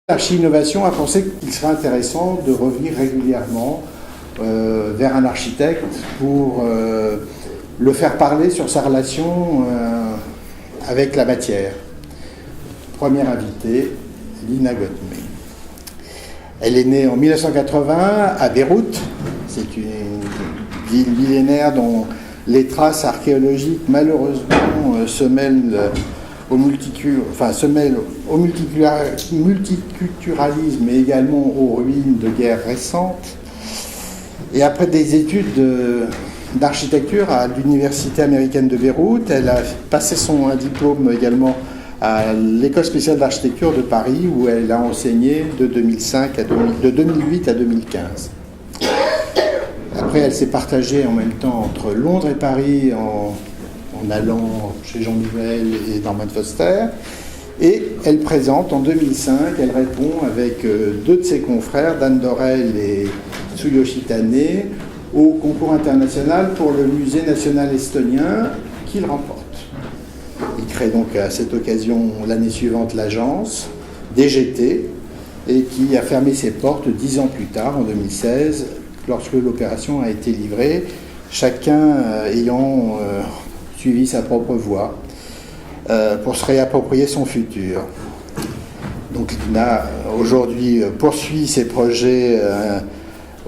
Archi-Innovation a pensé qu'il serait intéressant de revenir régulièrement vers un architecte pour le faire parler sur sa relation avec la matière. Première invitée, Lina Gottmé. Elle est née en 1980 à Beyrouth. C'est une ville millénaire dont les traces archéologiques malheureusement se mêlent au multiculturalisme, mais également aux ruines de guerres récentes. Et après des études d'architecture à l'Université américaine de Beyrouth, elle a passé un diplôme également à l'École spéciale d'architecture de Paris, où elle a enseigné de 2008 à 2015. Après, elle s'est partagée en même temps entre Londres et Paris en allant chez Jean Nouvel et Norman Foster. Et elle présente en 2005, elle répond avec deux de ses confrères, Dan Dorel et Tsuyoshi Tane, au concours international pour le musée national estonien qu'il remporte. Il crée donc à cette occasion l'année suivante l'agence DGT et qui a fermé ses portes 10 ans plus tard, en 2016, lorsque l'opération a été livrée, chacun ayant suivi sa propre voie pour se réapproprier son futur. Donc Lina, aujourd'hui, poursuit ses projets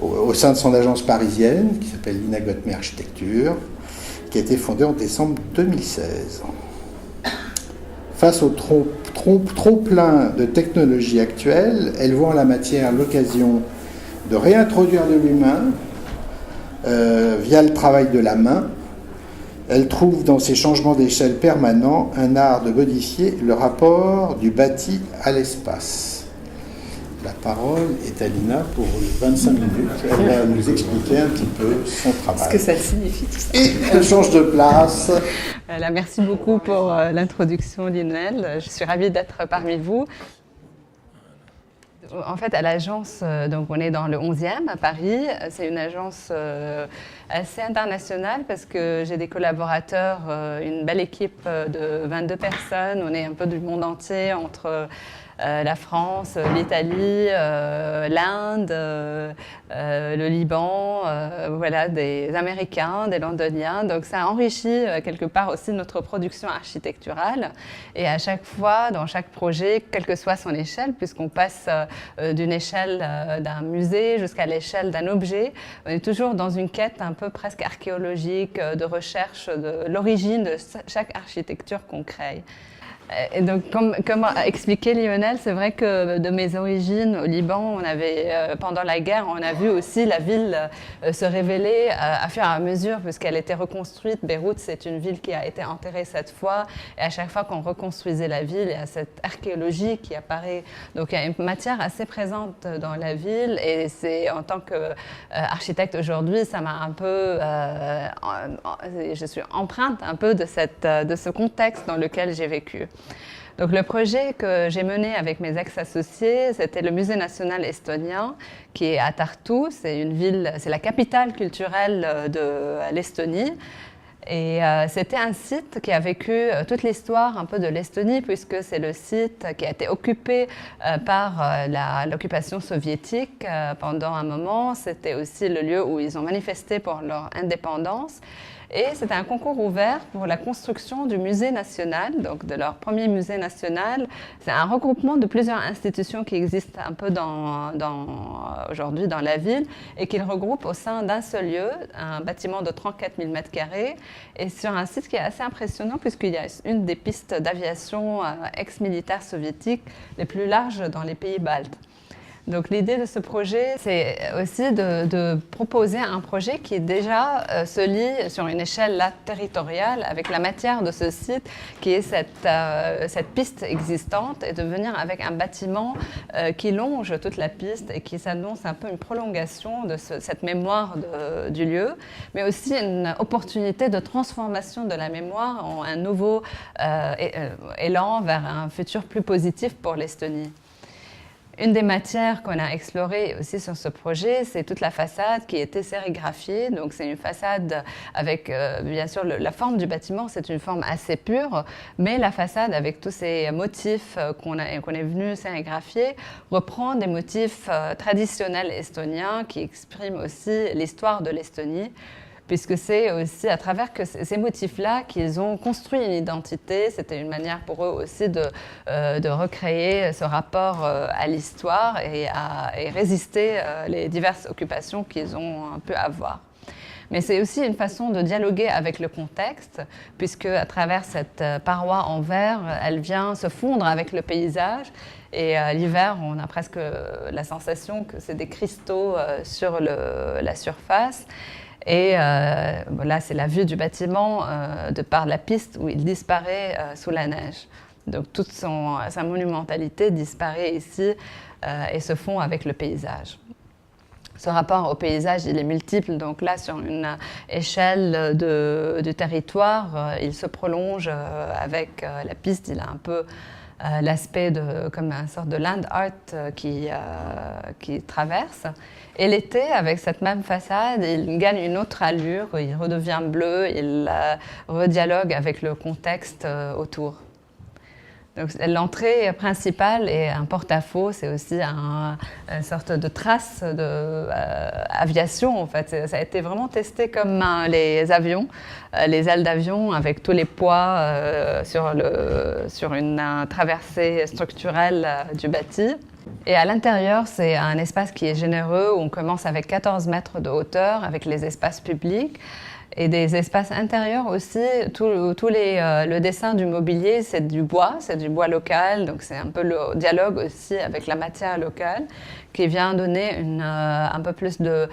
au sein de son agence parisienne, qui s'appelle Lina Gottmé Architecture, qui a été fondée en décembre 2016. Face au trop-plein de technologies actuelles, elle voit en la matière l'occasion de réintroduire de l'humain via le travail de la main. Elle trouve dans ces changements d'échelle permanents un art de modifier le rapport du bâti à l'espace. La parole est à Lina pour 25 minutes. Elle va nous expliquer un petit peu son travail. Ce que ça signifie tout ça. Et elle change de place. Voilà, merci beaucoup pour l'introduction, Lionel. Je suis ravie d'être parmi vous. En fait, à l'agence, donc on est dans le 11e à Paris. C'est une agence assez internationale parce que j'ai des collaborateurs, une belle équipe de 22 personnes. On est un peu du monde entier entre la France, l'Italie, l'Inde, le Liban, voilà, des Américains, des Londoniens. Donc ça enrichit quelque part aussi notre production architecturale. Et à chaque fois, dans chaque projet, quelle que soit son échelle, puisqu'on passe d'une échelle d'un musée jusqu'à l'échelle d'un objet, on est toujours dans une quête un peu presque archéologique, de recherche de l'origine de chaque architecture qu'on crée. Et donc, comme a expliqué Lionel, c'est vrai que de mes origines au Liban, on avait, pendant la guerre, on a vu aussi la ville se révéler à fur et à mesure, puisqu'elle était reconstruite. Beyrouth, c'est une ville qui a été enterrée 7 fois, et à chaque fois qu'on reconstruisait la ville, il y a cette archéologie qui apparaît. Donc, il y a une matière assez présente dans la ville, et c'est en tant qu'architecte aujourd'hui, ça m'a un peu, je suis empreinte un peu de ce contexte dans lequel j'ai vécu. Donc le projet que j'ai mené avec mes ex-associés, c'était le Musée national estonien qui est à Tartu. C'est une ville, c'est la capitale culturelle de l'Estonie. Et c'était un site qui a vécu toute l'histoire un peu de l'Estonie, puisque c'est le site qui a été occupé par l'occupation soviétique pendant un moment. C'était aussi le lieu où ils ont manifesté pour leur indépendance. Et c'était un concours ouvert pour la construction du musée national, donc de leur premier musée national. C'est un regroupement de plusieurs institutions qui existent un peu aujourd'hui dans la ville et qu'ils regroupent au sein d'un seul lieu, un bâtiment de 34 000 m², et sur un site qui est assez impressionnant puisqu'il y a une des pistes d'aviation ex-militaires soviétiques les plus larges dans les pays baltes. Donc l'idée de ce projet, c'est aussi de proposer un projet qui déjà se lie sur une échelle là, territoriale avec la matière de ce site, qui est cette piste existante, et de venir avec un bâtiment qui longe toute la piste et qui s'annonce un peu une prolongation de cette mémoire du lieu, mais aussi une opportunité de transformation de la mémoire en un nouveau élan vers un futur plus positif pour l'Estonie. Une des matières qu'on a explorées aussi sur ce projet, c'est toute la façade qui était sérigraphiée. Donc c'est une façade avec, bien sûr, la forme du bâtiment, c'est une forme assez pure, mais la façade avec tous ces motifs qu'on est venu sérigraphier reprend des motifs traditionnels estoniens qui expriment aussi l'histoire de l'Estonie, puisque c'est aussi à travers ces motifs-là qu'ils ont construit une identité. C'était une manière pour eux aussi de recréer ce rapport à l'histoire et résister les diverses occupations qu'ils ont pu avoir. Mais c'est aussi une façon de dialoguer avec le contexte, puisque à travers cette paroi en verre, elle vient se fondre avec le paysage. Et l'hiver, on a presque la sensation que c'est des cristaux sur la surface. Et là, c'est la vue du bâtiment de par la piste où il disparaît sous la neige. Donc toute sa monumentalité disparaît ici et se fond avec le paysage. Ce rapport au paysage, il est multiple. Donc là, sur une échelle du territoire, il se prolonge avec la piste. Il a un peu l'aspect comme une sorte de land art qui traverse. Et l'été, avec cette même façade, il gagne une autre allure, il redevient bleu, il redialogue avec le contexte autour. L'entrée principale est un porte-à-faux, c'est aussi une sorte de trace d'aviation. En fait. Ça a été vraiment testé comme les avions, les ailes d'avion avec tous les poids sur une traversée structurelle du bâti. Et à l'intérieur, c'est un espace qui est généreux, où on commence avec 14 mètres de hauteur, avec les espaces publics. Et des espaces intérieurs aussi, le dessin du mobilier, c'est du bois local, donc c'est un peu le dialogue aussi avec la matière locale qui vient donner un peu plus de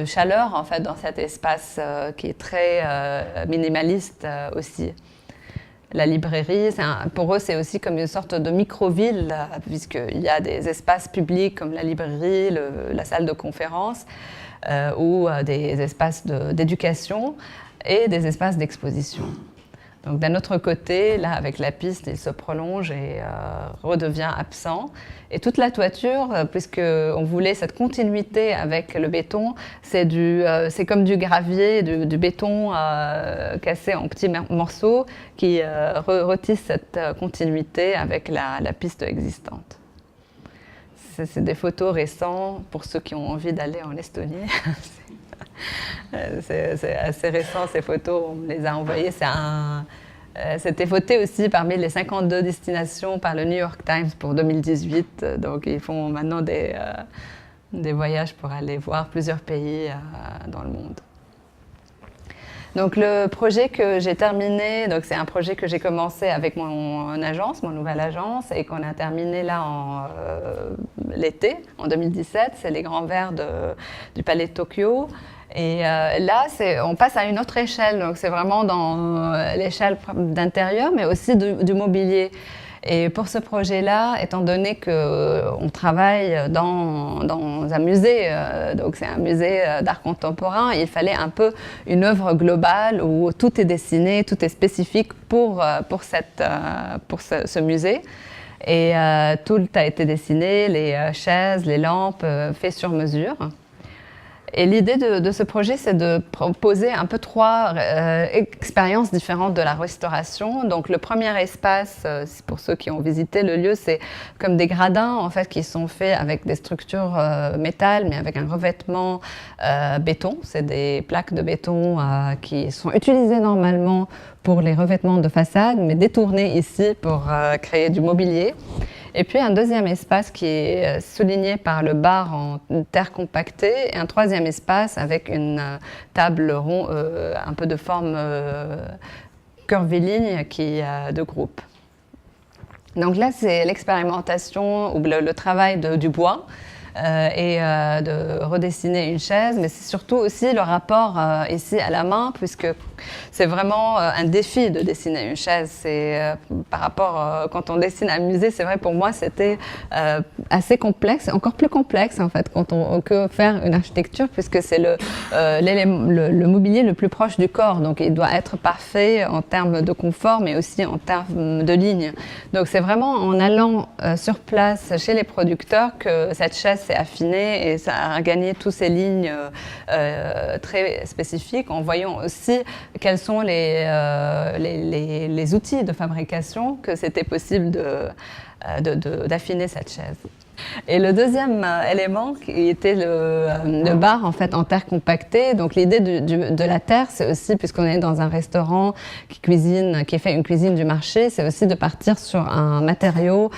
chaleur en fait dans cet espace qui est très minimaliste aussi. La librairie, pour eux, c'est aussi comme une sorte de micro-ville, puisqu'il y a des espaces publics comme la librairie, la salle de conférence, ou des espaces d'éducation et des espaces d'exposition. Donc d'un autre côté, là, avec la piste, il se prolonge et redevient absent. Et toute la toiture, puisqu'on voulait cette continuité avec le béton, c'est comme du gravier, du béton cassé en petits morceaux qui retisse cette continuité avec la piste existante. C'est des photos récentes pour ceux qui ont envie d'aller en Estonie. C'est assez récent, ces photos, on me les a envoyées. C'était voté aussi parmi les 52 destinations par le New York Times pour 2018. Donc, ils font maintenant des voyages pour aller voir plusieurs pays dans le monde. Donc, le projet que j'ai terminé, c'est un projet que j'ai commencé avec mon nouvelle agence, et qu'on a terminé là l'été, en 2017. C'est les grands verres du Palais de Tokyo. Et là, on passe à une autre échelle. Donc, c'est vraiment dans l'échelle d'intérieur, mais aussi du mobilier. Et pour ce projet-là, étant donné qu'on travaille dans un musée, donc c'est un musée d'art contemporain, il fallait un peu une œuvre globale où tout est dessiné, tout est spécifique pour ce musée. Et tout a été dessiné, les chaises, les lampes, fait sur mesure. Et l'idée de ce projet, c'est de proposer un peu 3 expériences différentes de la restauration. Donc, le premier espace, pour ceux qui ont visité le lieu, c'est comme des gradins en fait qui sont faits avec des structures métal, mais avec un revêtement béton. C'est des plaques de béton qui sont utilisées normalement pour les revêtements de façade, mais détournées ici pour créer du mobilier. Et puis un deuxième espace qui est souligné par le bar en terre compactée, et un troisième espace avec une table ronde, un peu de forme curviligne de groupe. Donc là, c'est l'expérimentation ou le travail du bois. Et de redessiner une chaise, mais c'est surtout aussi le rapport ici à la main, puisque C'est vraiment un défi de dessiner une chaise. C'est par rapport quand on dessine un musée, c'est vrai pour moi c'était assez complexe, encore plus complexe en fait que faire une architecture puisque c'est le mobilier le plus proche du corps. Donc il doit être parfait en termes de confort, mais aussi en termes de lignes. Donc c'est vraiment en allant sur place chez les producteurs que cette chaise s'est affinée et ça a gagné toutes ces lignes très spécifiques, en voyant aussi quels sont les outils de fabrication que c'était possible d'affiner cette chaise. Et le deuxième élément qui était le bar en fait en terre compactée. Donc l'idée de la terre, c'est aussi, puisqu'on est dans un restaurant qui fait une cuisine du marché, c'est aussi de partir sur un matériau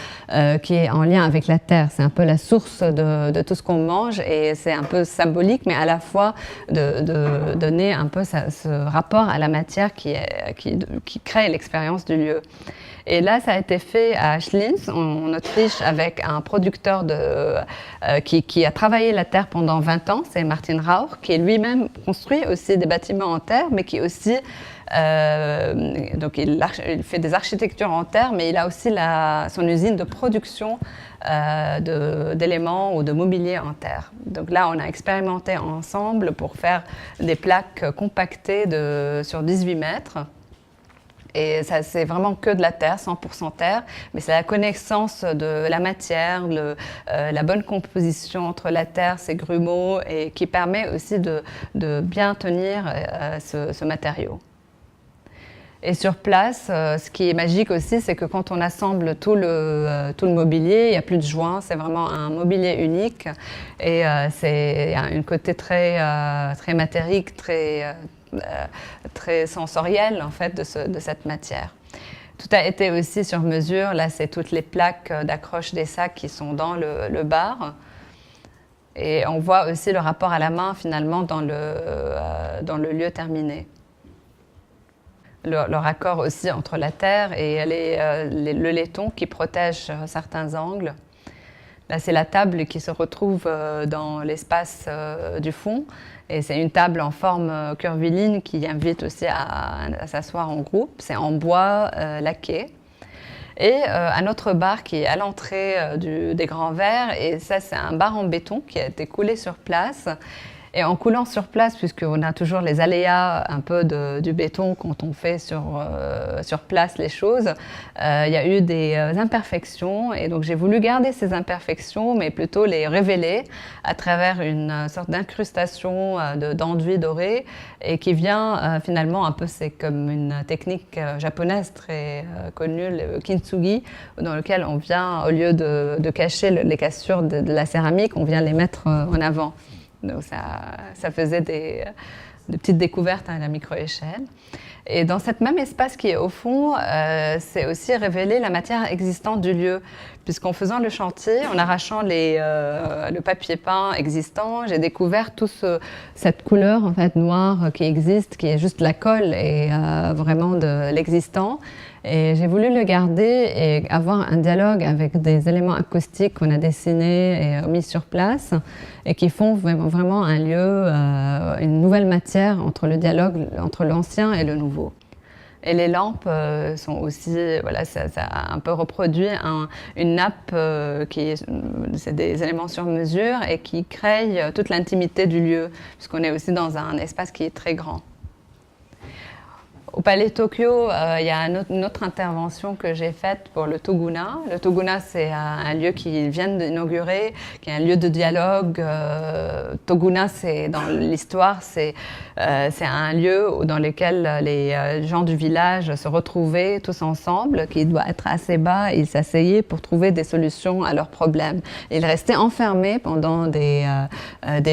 qui est en lien avec la terre. C'est un peu la source de tout ce qu'on mange et c'est un peu symbolique, mais à la fois de donner un peu ce rapport à la matière qui crée l'expérience du lieu. Et là, ça a été fait à Schlinz, en Autriche, avec un producteur qui a travaillé la terre pendant 20 ans, c'est Martin Rauch, qui lui-même construit aussi des bâtiments en terre, mais qui aussi, donc il fait des architectures en terre, mais il a aussi son usine de production d'éléments ou de mobilier en terre. Donc là, on a expérimenté ensemble pour faire des plaques compactées sur 18 mètres. Et ça, c'est vraiment que de la terre, 100% terre, mais c'est la connaissance de la matière, la bonne composition entre la terre, ses grumeaux, et qui permet aussi de bien tenir ce matériau. Et sur place, ce qui est magique aussi, c'est que quand on assemble tout le mobilier, il n'y a plus de joints, c'est vraiment un mobilier unique. Et il y a un côté très matérique, très sensoriel en fait de cette matière. Tout a été aussi sur mesure. Là, c'est toutes les plaques d'accroche des sacs qui sont dans le bar. Et on voit aussi le rapport à la main finalement dans le lieu terminé. Le raccord aussi entre la terre et le laiton qui protège certains angles. Là, c'est la table qui se retrouve dans l'espace du fond. Et c'est une table en forme curviligne qui invite aussi à s'asseoir en groupe. C'est en bois laqué. Et un autre bar qui est à l'entrée des Grands Verts. Et ça, c'est un bar en béton qui a été coulé sur place. Et en coulant sur place, puisqu'on a toujours les aléas un peu du béton quand on fait sur place les choses, il y a eu des imperfections. Et donc j'ai voulu garder ces imperfections, mais plutôt les révéler à travers une sorte d'incrustation d'enduit doré et qui vient finalement un peu, c'est comme une technique japonaise très connue, le kintsugi, dans lequel on vient, au lieu de cacher les cassures de la céramique, on vient les mettre en avant. Donc ça faisait des petites découvertes à la micro-échelle. Et dans cet même espace qui est au fond, c'est aussi révéler la matière existante du lieu. Puisqu'en faisant le chantier, en arrachant le papier peint existant, j'ai découvert toute cette couleur en fait, noire qui existe, qui est juste la colle et vraiment de l'existant. Et j'ai voulu le garder et avoir un dialogue avec des éléments acoustiques qu'on a dessinés et mis sur place et qui font vraiment un lieu, une nouvelle matière entre le dialogue entre l'ancien et le nouveau. Et les lampes sont aussi, voilà, ça a un peu reproduit une nappe c'est des éléments sur mesure et qui créent toute l'intimité du lieu, puisqu'on est aussi dans un espace qui est très grand. Au Palais Tokyo, il y a une autre intervention que j'ai faite pour le Toguna. Le Toguna, c'est un lieu qu'ils viennent d'inaugurer, qui est un lieu de dialogue. Toguna, dans l'histoire, c'est un lieu dans lequel les gens du village se retrouvaient tous ensemble, qui doit être assez bas. Ils s'asseyaient pour trouver des solutions à leurs problèmes. Ils restaient enfermés pendant des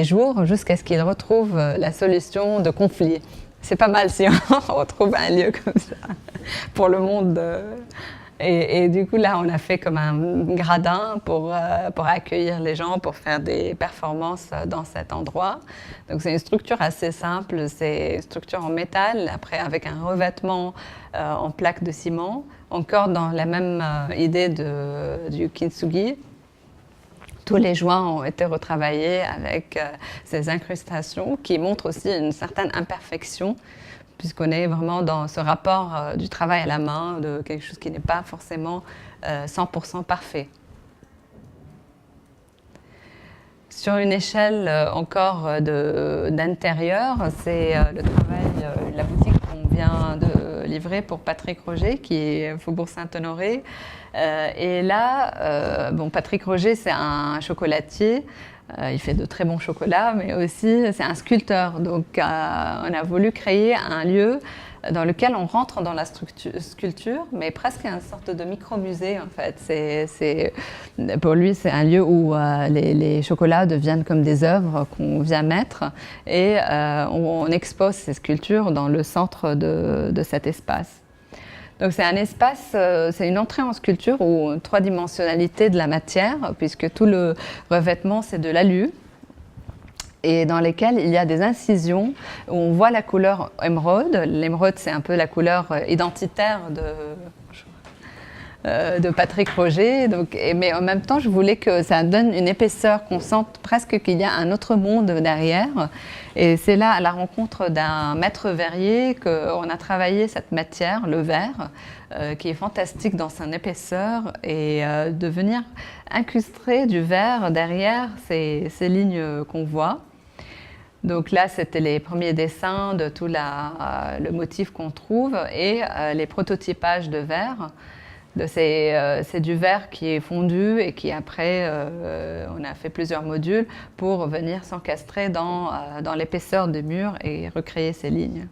jours jusqu'à ce qu'ils retrouvent la solution de conflit. C'est pas mal si on retrouve un lieu comme ça pour le monde. Et du coup, là, on a fait comme un gradin pour accueillir les gens, pour faire des performances dans cet endroit. Donc, c'est une structure assez simple. C'est une structure en métal, après avec un revêtement en plaque de ciment, encore dans la même idée du kintsugi. Tous les joints ont été retravaillés avec ces incrustations qui montrent aussi une certaine imperfection, puisqu'on est vraiment dans ce rapport du travail à la main, de quelque chose qui n'est pas forcément 100% parfait. Sur une échelle encore d'intérieur, c'est le travail, la boutique qu'on vient de livrer pour Patrick Roger, qui est Faubourg Saint-Honoré. Et là, Patrick Roger, c'est un chocolatier. Il fait de très bons chocolats, mais aussi c'est un sculpteur. Donc, on a voulu créer un lieu dans lequel on rentre dans la sculpture, mais presque une sorte de micro-musée en fait. Pour lui, c'est un lieu où les chocolats deviennent comme des œuvres qu'on vient mettre et on expose ces sculptures dans le centre de cet espace. Donc c'est un espace, c'est une entrée en sculpture ou une trois-dimensionnalité de la matière, puisque tout le revêtement c'est de l'alu, et dans lesquels il y a des incisions où on voit la couleur émeraude. L'émeraude, c'est un peu la couleur identitaire de Patrick Roger. Donc, mais en même temps, je voulais que ça donne une épaisseur, qu'on sente presque qu'il y a un autre monde derrière. Et c'est là, à la rencontre d'un maître verrier, qu'on a travaillé cette matière, le verre, qui est fantastique dans son épaisseur, et de venir incruster du verre derrière ces lignes qu'on voit. Donc là, c'était les premiers dessins de tout le motif qu'on trouve et les prototypages de verre. C'est du verre qui est fondu et qui après, on a fait plusieurs modules pour venir s'encastrer dans l'épaisseur des murs et recréer ces lignes.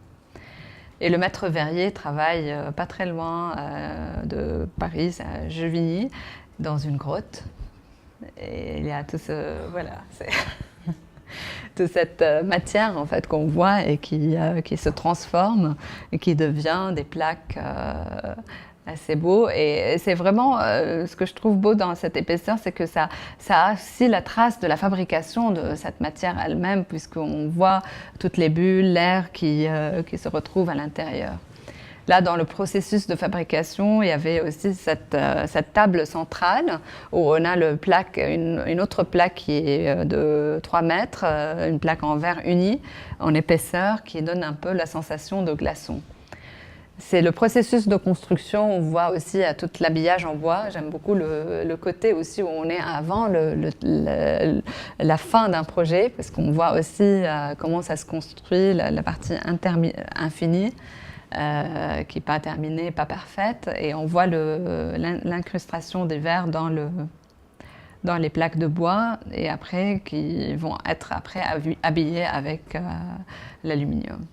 Et le maître verrier travaille pas très loin de Paris, à Jevigny, dans une grotte. Et il y a tout toute cette matière en fait qu'on voit et qui se transforme et qui devient des plaques assez beaux. Et c'est vraiment ce que je trouve beau dans cette épaisseur, c'est que ça a aussi la trace de la fabrication de cette matière elle-même, puisqu'on voit toutes les bulles, l'air qui se retrouve à l'intérieur. Là, dans le processus de fabrication, il y avait aussi cette table centrale où on a une autre plaque qui est de 3 mètres, une plaque en verre uni, en épaisseur, qui donne un peu la sensation de glaçon. C'est le processus de construction, on voit aussi à tout l'habillage en bois. J'aime beaucoup le côté aussi où on est avant la fin d'un projet, parce qu'on voit aussi comment ça se construit, la partie infinie. Qui n'est pas terminée, pas parfaite, et on voit l'incrustation des verres dans les plaques de bois, et après qui vont être habillés avec l'aluminium.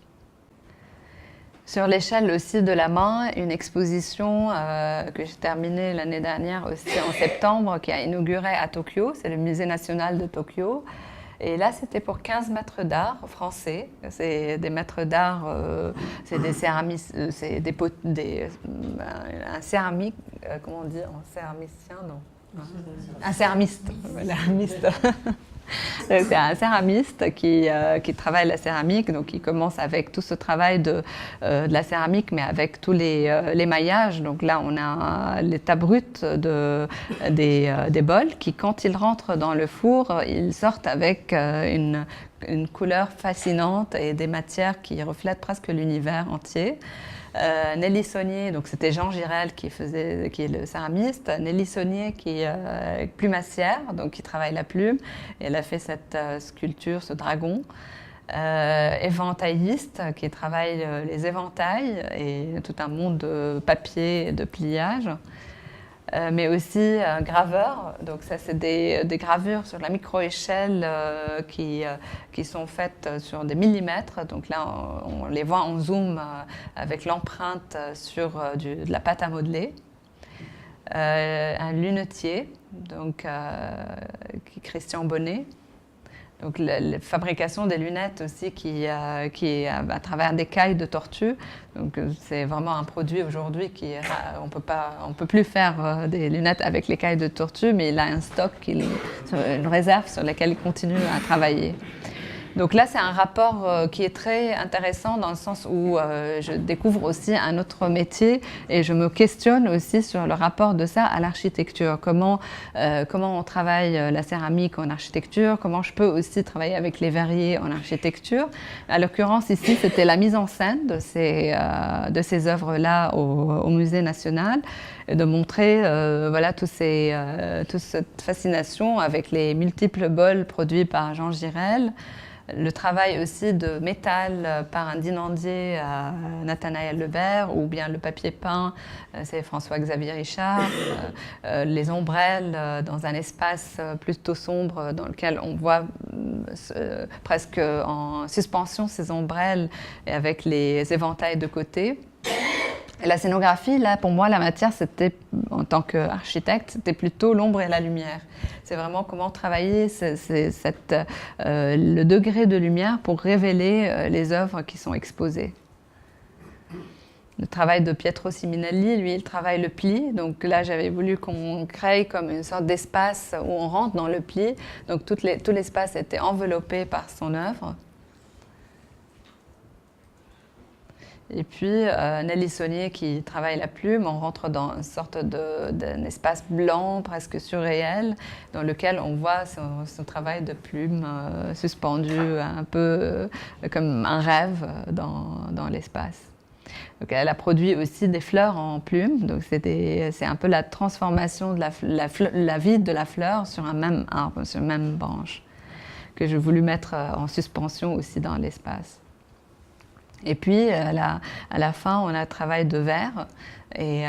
Sur l'échelle aussi de la main, une exposition que j'ai terminée l'année dernière aussi en septembre, qui a inauguré à Tokyo, c'est le Musée national de Tokyo. Et là, c'était pour 15 maîtres d'art français. C'est des maîtres d'art, c'est des céramistes, c'est un céramique, comment on dit, un céramicien, non. Un céramiste, voilà, c'est un céramiste qui travaille la céramique, donc il commence avec tout ce travail de la céramique, mais avec tous les maillages. Donc là, on a l'état brut des bols qui, quand ils rentrent dans le four, ils sortent avec une couleur fascinante et des matières qui reflètent presque l'univers entier. Nelly Saunier, donc c'était Jean Girel qui est le céramiste, Nelly Saunier qui est plumassière, donc qui travaille la plume, et elle a fait cette sculpture, ce dragon. Éventailliste qui travaille les éventails et tout un monde de papier et de pliage. Mais aussi un graveur, donc ça c'est des gravures sur la micro-échelle qui sont faites sur des millimètres, donc là on les voit en zoom avec l'empreinte sur de la pâte à modeler. Un lunetier, donc Christian Bonnet. Donc la fabrication des lunettes aussi qui est à travers des cailles de tortue. Donc c'est vraiment un produit aujourd'hui on peut plus faire des lunettes avec les cailles de tortue, mais il a un stock, une réserve sur laquelle il continue à travailler. Donc là, c'est un rapport qui est très intéressant dans le sens où je découvre aussi un autre métier et je me questionne aussi sur le rapport de ça à l'architecture. Comment on travaille la céramique en architecture, comment je peux aussi travailler avec les verriers en architecture. À l'occurrence, ici, c'était la mise en scène de ces œuvres-là au Musée national, et de montrer voilà, toute cette fascination avec les multiples bols produits par Jean Girel. Le travail aussi de métal par un dinandier à Nathanaël Lebert, ou bien le papier peint, c'est François-Xavier Richard, les ombrelles dans un espace plutôt sombre dans lequel on voit presque en suspension ces ombrelles et avec les éventails de côté. Et la scénographie, là, pour moi, la matière, c'était, en tant qu'architecte, c'était plutôt l'ombre et la lumière. C'est vraiment comment travailler le degré de lumière pour révéler les œuvres qui sont exposées. Le travail de Pietro Simonelli, lui, il travaille le pli. Donc là, j'avais voulu qu'on crée comme une sorte d'espace où on rentre dans le pli. Donc tout l'espace était enveloppé par son œuvre. Et puis Nelly Saunier qui travaille la plume, on rentre dans une sorte d'un espace blanc presque surréel dans lequel on voit son travail de plume suspendu un peu comme un rêve dans l'espace. Donc elle a produit aussi des fleurs en plume, donc c'est un peu la transformation de la vie de la fleur sur un même arbre, sur une même branche, que j'ai voulu mettre en suspension aussi dans l'espace. Et puis, à la fin, on a un travail de verre. Et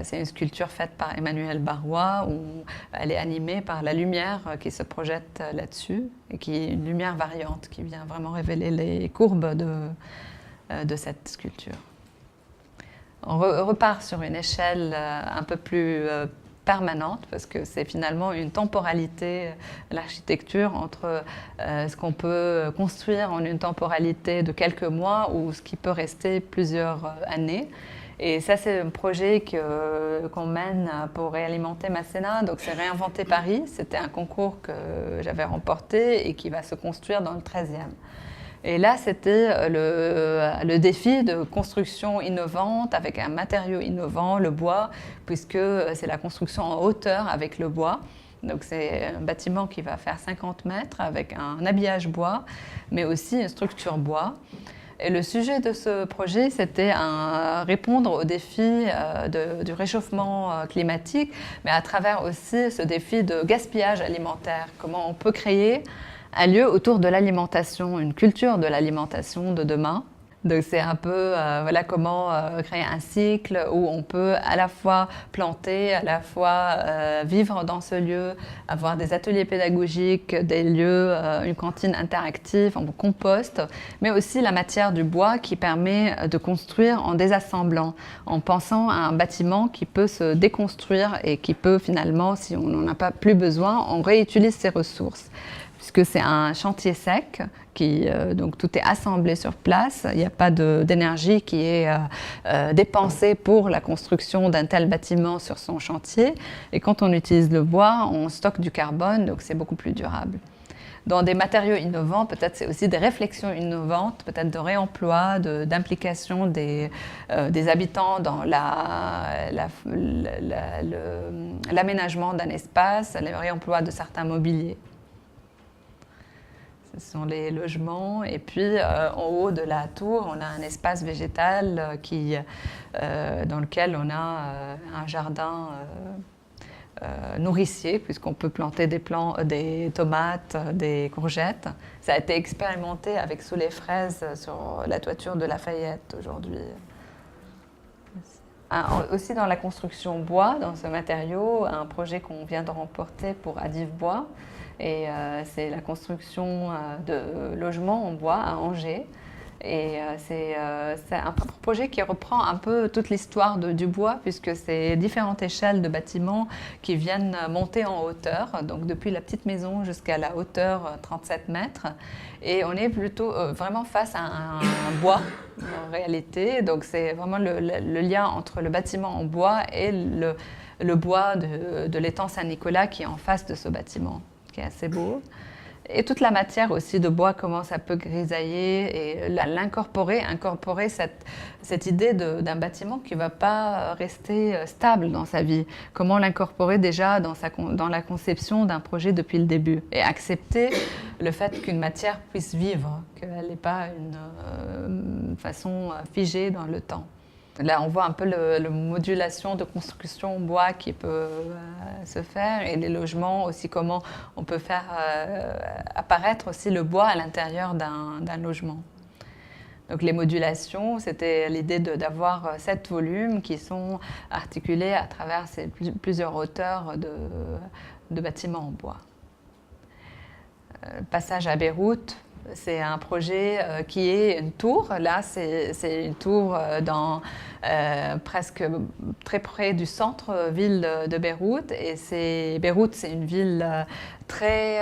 c'est une sculpture faite par Emmanuel Barrois, où elle est animée par la lumière qui se projette là-dessus, et qui est une lumière variante, qui vient vraiment révéler les courbes de cette sculpture. On repart sur une échelle un peu plus permanente, parce que c'est finalement une temporalité, l'architecture, entre ce qu'on peut construire en une temporalité de quelques mois ou ce qui peut rester plusieurs années. Et ça, c'est un projet qu'on mène pour réalimenter Masséna. Donc, c'est Réinventer Paris. C'était un concours que j'avais remporté et qui va se construire dans le 13e. Et là, c'était le défi de construction innovante avec un matériau innovant, le bois, puisque c'est la construction en hauteur avec le bois. Donc c'est un bâtiment qui va faire 50 mètres avec un habillage bois, mais aussi une structure bois. Et le sujet de ce projet, c'était répondre au défi du réchauffement climatique, mais à travers aussi ce défi de gaspillage alimentaire. Comment on peut créer un lieu autour de l'alimentation, une culture de l'alimentation de demain. Donc c'est un peu voilà, comment créer un cycle où on peut à la fois planter, à la fois vivre dans ce lieu, avoir des ateliers pédagogiques, des lieux, une cantine interactive en compost, mais aussi la matière du bois qui permet de construire en désassemblant, en pensant à un bâtiment qui peut se déconstruire et qui peut finalement, si on n'en a pas plus besoin, on réutilise ses ressources. Puisque c'est un chantier sec, donc tout est assemblé sur place, il n'y a pas d'énergie qui est dépensée pour la construction d'un tel bâtiment sur son chantier. Et quand on utilise le bois, on stocke du carbone, donc c'est beaucoup plus durable. Dans des matériaux innovants, peut-être c'est aussi des réflexions innovantes, peut-être de réemploi, d'implication des habitants dans l'aménagement d'un espace, le réemploi de certains mobiliers. Ce sont les logements. Et puis, en haut de la tour, on a un espace végétal dans lequel on a un jardin nourricier, puisqu'on peut planter des tomates, des courgettes. Ça a été expérimenté avec Sous les fraises sur la toiture de Lafayette aujourd'hui. Aussi dans la construction bois, dans ce matériau, un projet qu'on vient de remporter pour Adiv Bois. Et c'est la construction de logements en bois à Angers. Et c'est un projet qui reprend un peu toute l'histoire du bois, puisque c'est différentes échelles de bâtiments qui viennent monter en hauteur, donc depuis la petite maison jusqu'à la hauteur 37 mètres. Et on est plutôt vraiment face à un bois, en réalité. Donc c'est vraiment le lien entre le bâtiment en bois et le bois de l'étang Saint-Nicolas qui est en face de ce bâtiment, qui est assez beau. Et toute la matière aussi de bois commence à peu grisailler et incorporer cette idée d'un bâtiment qui ne va pas rester stable dans sa vie. Comment l'incorporer déjà dans la conception d'un projet depuis le début et accepter le fait qu'une matière puisse vivre, qu'elle n'est pas une façon figée dans le temps. Là, on voit un peu la modulation de construction bois qui peut se faire et les logements aussi, comment on peut faire apparaître aussi le bois à l'intérieur d'un logement. Donc les modulations, c'était l'idée d'avoir 7 volumes qui sont articulés à travers plusieurs hauteurs de bâtiments en bois. Passage à Beyrouth. C'est un projet qui est une tour. Là, c'est une tour presque très près du centre-ville de Beyrouth. Et Beyrouth, c'est une ville très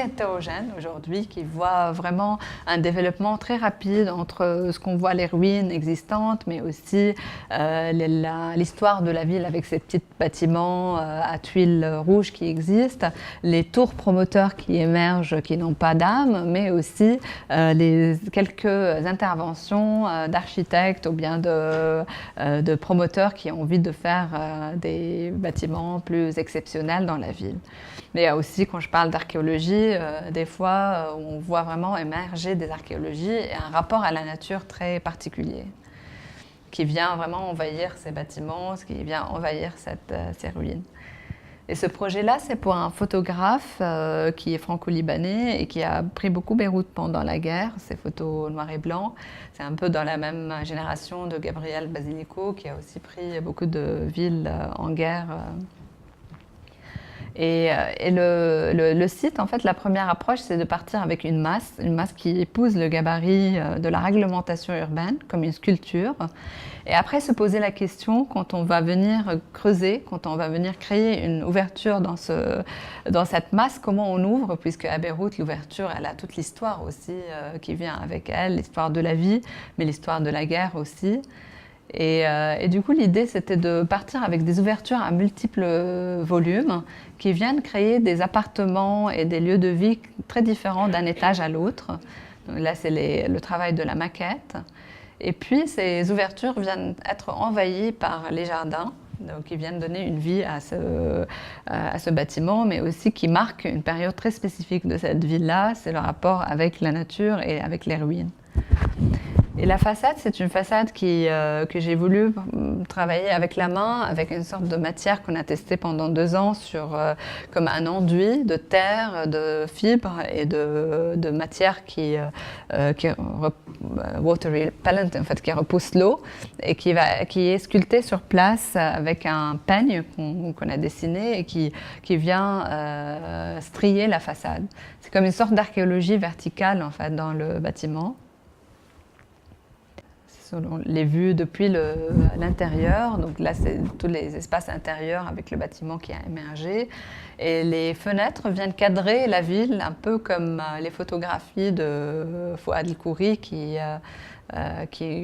hétérogène aujourd'hui, qui voit vraiment un développement très rapide entre ce qu'on voit les ruines existantes, mais aussi l'histoire de la ville avec ces petits bâtiments à tuiles rouges qui existent, les tours promoteurs qui émergent, qui n'ont pas d'âme, mais aussi quelques interventions d'architectes ou bien de promoteurs qui ont envie de faire des bâtiments plus exceptionnels dans la ville. Mais il y a aussi, quand je parle d'archéologie, des fois on voit vraiment émerger des archéologies et un rapport à la nature très particulier qui vient vraiment envahir ces bâtiments, qui vient envahir ces ruines. Et ce projet-là, c'est pour un photographe qui est franco-libanais et qui a pris beaucoup Beyrouth pendant la guerre, ces photos noir et blanc. C'est un peu dans la même génération de Gabriel Basilico, qui a aussi pris beaucoup de villes en guerre. Et le site, en fait, la première approche, c'est de partir avec une masse qui épouse le gabarit de la réglementation urbaine, comme une sculpture. Et après, se poser la question, quand on va venir creuser, quand on va venir créer une ouverture dans cette masse, comment on ouvre, puisque à Beyrouth, l'ouverture, elle a toute l'histoire aussi qui vient avec elle, l'histoire de la vie, mais l'histoire de la guerre aussi. Et du coup, l'idée, c'était de partir avec des ouvertures à multiples volumes qui viennent créer des appartements et des lieux de vie très différents d'un étage à l'autre. Là, c'est le travail de la maquette. Et puis, ces ouvertures viennent être envahies par les jardins, donc qui viennent donner une vie à ce bâtiment, mais aussi qui marquent une période très spécifique de cette ville-là, c'est le rapport avec la nature et avec les ruines. Et la façade, c'est une façade que j'ai voulu travailler avec la main, avec une sorte de matière qu'on a testée pendant 2 ans comme un enduit de terre, de fibres et de matière water repellent, en fait, qui repousse l'eau et qui est sculptée sur place avec un peigne qu'on a dessiné et qui vient strier la façade. C'est comme une sorte d'archéologie verticale, en fait, dans le bâtiment. Selon les vues depuis l'intérieur. Donc là, c'est tous les espaces intérieurs avec le bâtiment qui a émergé. Et les fenêtres viennent cadrer la ville, un peu comme les photographies de Fouad El-Khoury qui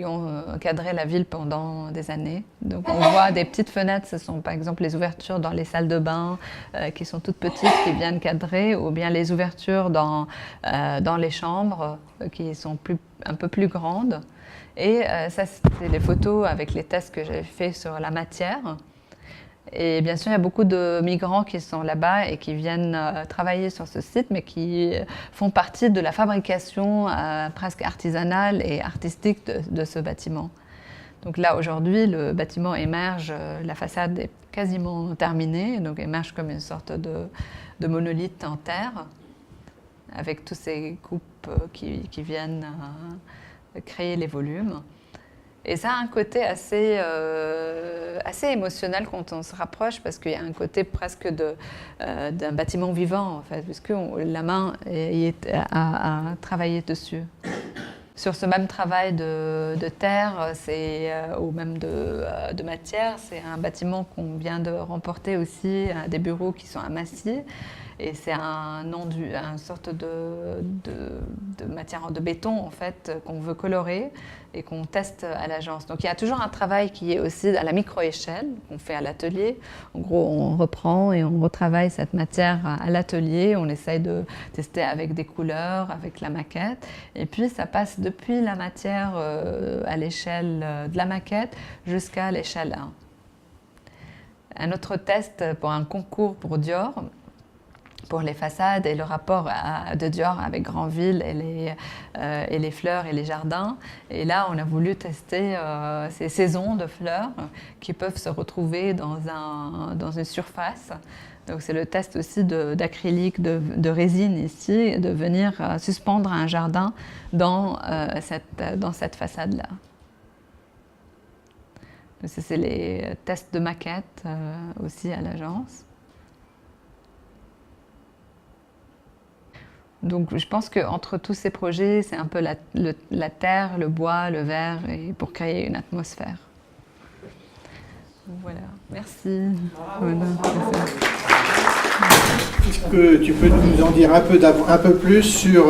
ont cadré la ville pendant des années. Donc on voit des petites fenêtres, ce sont par exemple les ouvertures dans les salles de bain qui sont toutes petites, qui viennent cadrer, ou bien les ouvertures dans les chambres qui sont un peu plus grandes. Et ça, c'était les photos avec les tests que j'ai faits sur la matière. Et bien sûr, il y a beaucoup de migrants qui sont là-bas et qui viennent travailler sur ce site, mais qui font partie de la fabrication presque artisanale et artistique de ce bâtiment. Donc là, aujourd'hui, le bâtiment émerge, la façade est quasiment terminée, donc émerge comme une sorte de monolithe en terre, avec tous ces coupes qui viennent créer les volumes. Et ça a un côté assez émotionnel quand on se rapproche, parce qu'il y a un côté presque d'un bâtiment vivant, en fait, puisque la main a travaillé dessus. Sur ce même travail de terre ou même de matière, c'est un bâtiment qu'on vient de remporter aussi, des bureaux qui sont à Massy. et c'est un sorte de matière de béton en fait qu'on veut colorer et qu'on teste à l'agence. Donc il y a toujours un travail qui est aussi à la micro-échelle, qu'on fait à l'atelier. En gros, on reprend et on retravaille cette matière à l'atelier, on essaye de tester avec des couleurs, avec la maquette, et puis ça passe depuis la matière à l'échelle de la maquette jusqu'à l'échelle 1. Un autre test pour un concours pour Dior, pour les façades et le rapport de Dior avec Granville et les fleurs et les jardins. Et là, on a voulu tester ces saisons de fleurs qui peuvent se retrouver dans une surface. Donc c'est le test aussi d'acrylique, de résine ici, de venir suspendre un jardin dans cette façade-là. C'est les tests de maquette aussi à l'agence. Donc je pense qu'entre tous ces projets, c'est un peu la terre, le bois, le verre, et pour créer une atmosphère. Voilà, merci. Voilà, est-ce que tu peux nous en dire un peu plus sur